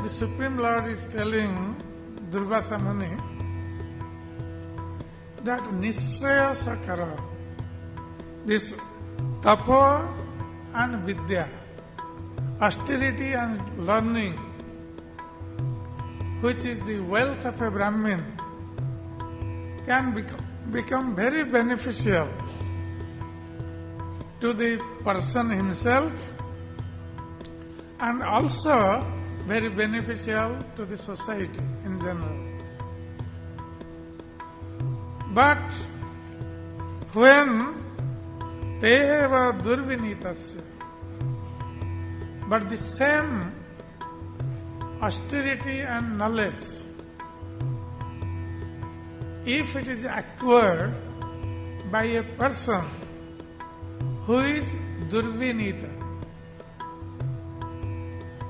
the Supreme Lord is telling Durvāsā Muni that niḥśreyasa-kare, this tapo and vidyā, austerity and learning, which is the wealth of a Brahmin, can become very beneficial to the person himself and also very beneficial to the society in general. But when durvinītasya, but the same austerity and knowledge, if it is acquired by a person who is durvinīta,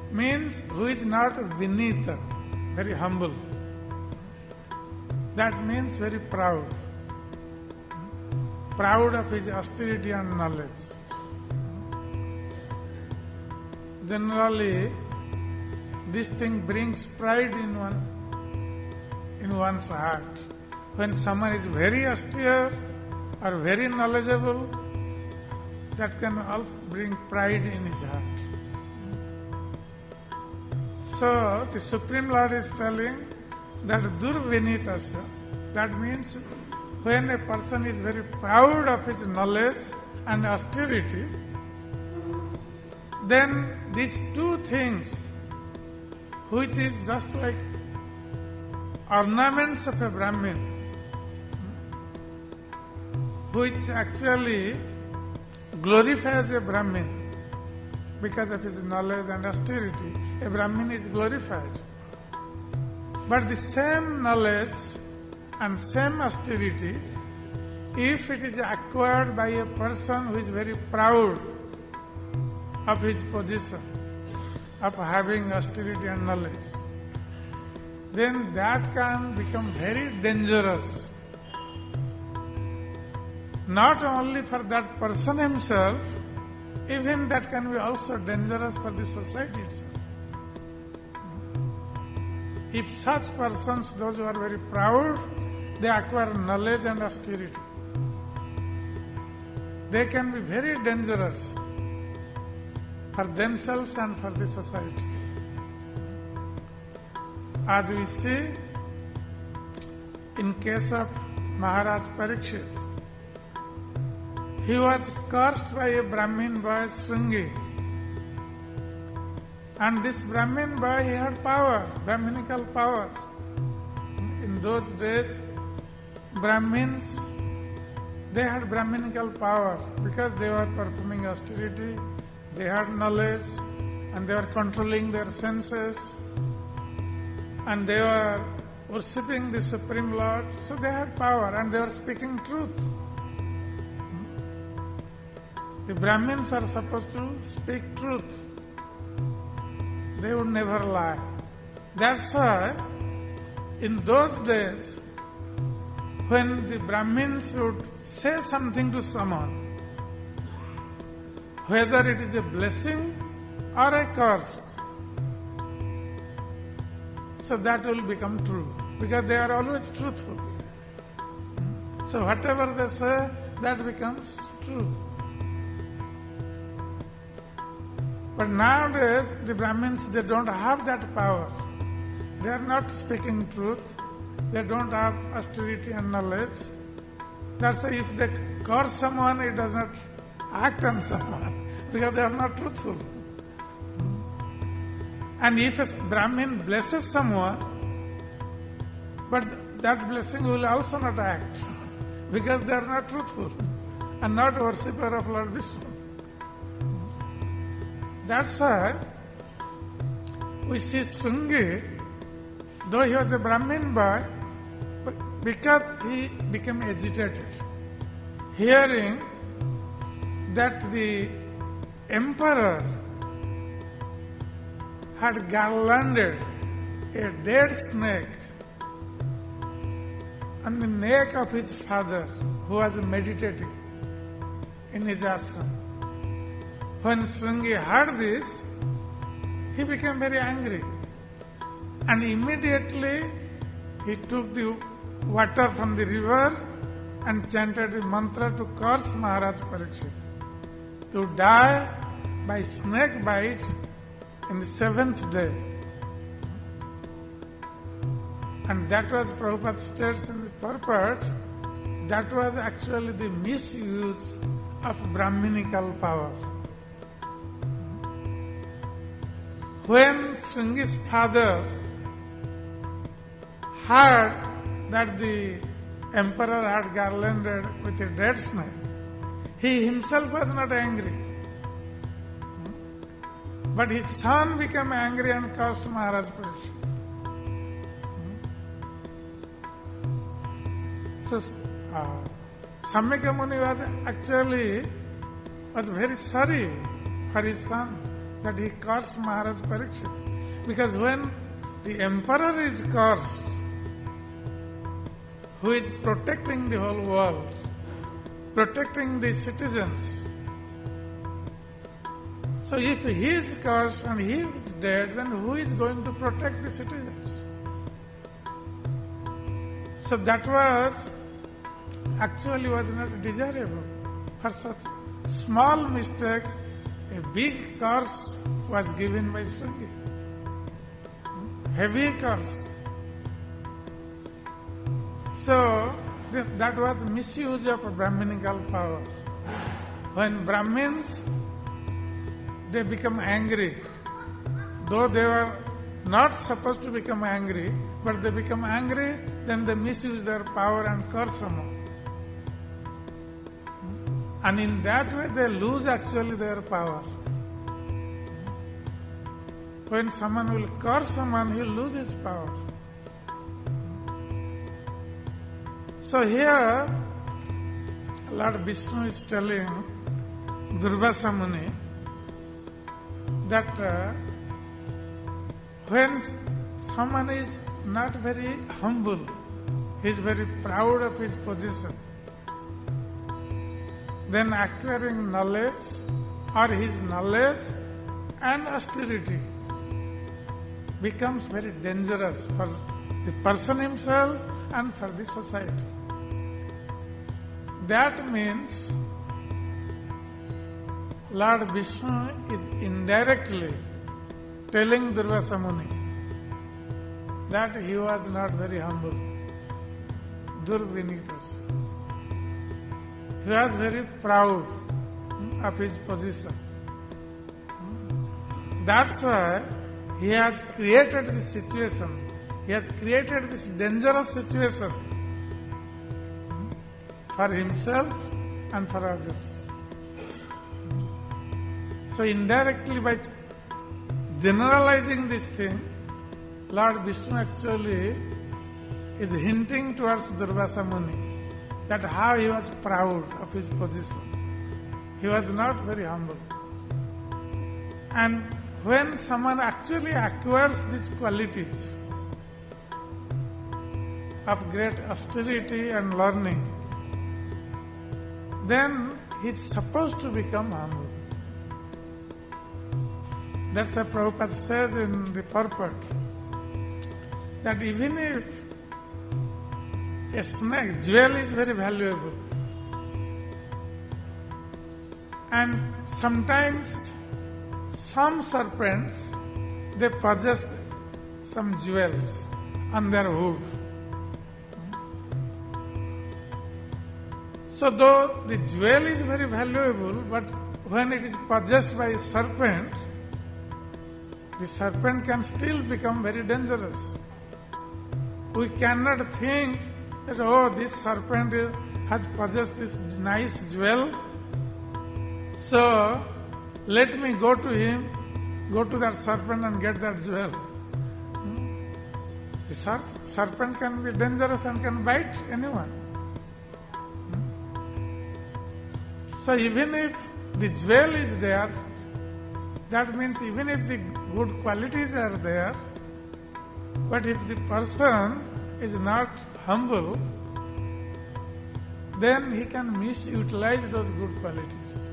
means who is not vinīta, very humble. That means very proud. Proud of his austerity and knowledge. Generally, this thing brings pride in one's heart. When someone is very austere or very knowledgeable, that can also bring pride in his heart. So, the Supreme Lord is telling that durvinītasya, that means when a person is very proud of his knowledge and austerity, then these two things, which is just like ornaments of a Brahmin, which actually glorifies a Brahmin because of his knowledge and austerity, a Brahmin is glorified. But the same knowledge and same austerity, if it is acquired by a person who is very proud of his position, of having austerity and knowledge, then that can become very dangerous. Not only for that person himself, even that can be also dangerous for the society itself. If such persons, those who are very proud, they acquire knowledge and austerity, they can be very dangerous for themselves and for the society. As we see in case of Maharaj Parikshit, he was cursed by a Brahmin boy, Sringi. And this Brahmin boy, he had power, Brahminical power. In those days, Brahmins, they had Brahminical power because they were performing austerity, they had knowledge, and they were controlling their senses, and they were worshipping the Supreme Lord, so they had power and they were speaking truth. The Brahmins are supposed to speak truth. They would never lie. That's why in those days, when the Brahmins would say something to someone, whether it is a blessing or a curse, so that will become true, because they are always truthful. So whatever they say, that becomes true. But nowadays, the Brahmins, they don't have that power. They are not speaking truth. They don't have austerity and knowledge. That's why if they curse someone, it does not act on someone, because they are not truthful. And if a Brahmin blesses someone, but that blessing will also not act, because they are not truthful and not worshipper of Lord Vishnu. That's why we see Sringi, though he was a Brahmin boy, because he became agitated, hearing that the emperor had garlanded a dead snake on the neck of his father, who was meditating in his ashram. When Sringi heard this, he became very angry. And immediately he took the water from the river and chanted the mantra to curse Maharaj Parikshit to die by snake bite in the 7th day. And that was, Prabhupada states in the Purport, that was actually the misuse of Brahminical power. When Sringi's father heard that the emperor had garlanded with a dead snake, he himself was not angry. But his son became angry and cursed Maharaj Parikshit. So Samyaka Muni was very sorry for his son that he cursed Maharaj Parikshit. Because when the emperor is cursed, who is protecting the whole world, protecting the citizens, so if he is cursed and he is dead, then who is going to protect the citizens? So that was not desirable. For such small mistake, a big curse was given by Sringi. Heavy curse. So that was misuse of Brahminical power. When Brahmins, they become angry, though they were not supposed to become angry, but they become angry, then they misuse their power and curse someone. And in that way they lose actually their power. When someone will curse someone, he will lose his power. So here, Lord Vishnu is telling Durvāsā Muni that when someone is not very humble, he is very proud of his position, then acquiring knowledge or his knowledge and austerity becomes very dangerous for the person himself and for the society. That means Lord Vishnu is indirectly telling Durvāsā Muni that he was not very humble. Durvinītasya. He was very proud of his position. That's why he has created this situation. He has created this dangerous situation for himself and for others. So indirectly, by generalizing this thing, Lord Vishnu actually is hinting towards Durvāsā Muni that how he was proud of his position. He was not very humble. And when someone actually acquires these qualities of great austerity and learning, then he is supposed to become humble. That's what Prabhupada says in the Purport, that even if a snake, jewel is very valuable, and sometimes some serpents, they possess some jewels on their hood. So though the jewel is very valuable, but when it is possessed by a serpent, the serpent can still become very dangerous. We cannot think that, oh, this serpent has possessed this nice jewel, so let me go to him, go to that serpent and get that jewel. The serpent can be dangerous and can bite anyone. So even if the jewel is there, that means even if the good qualities are there, but if the person is not humble, then he can misutilize those good qualities.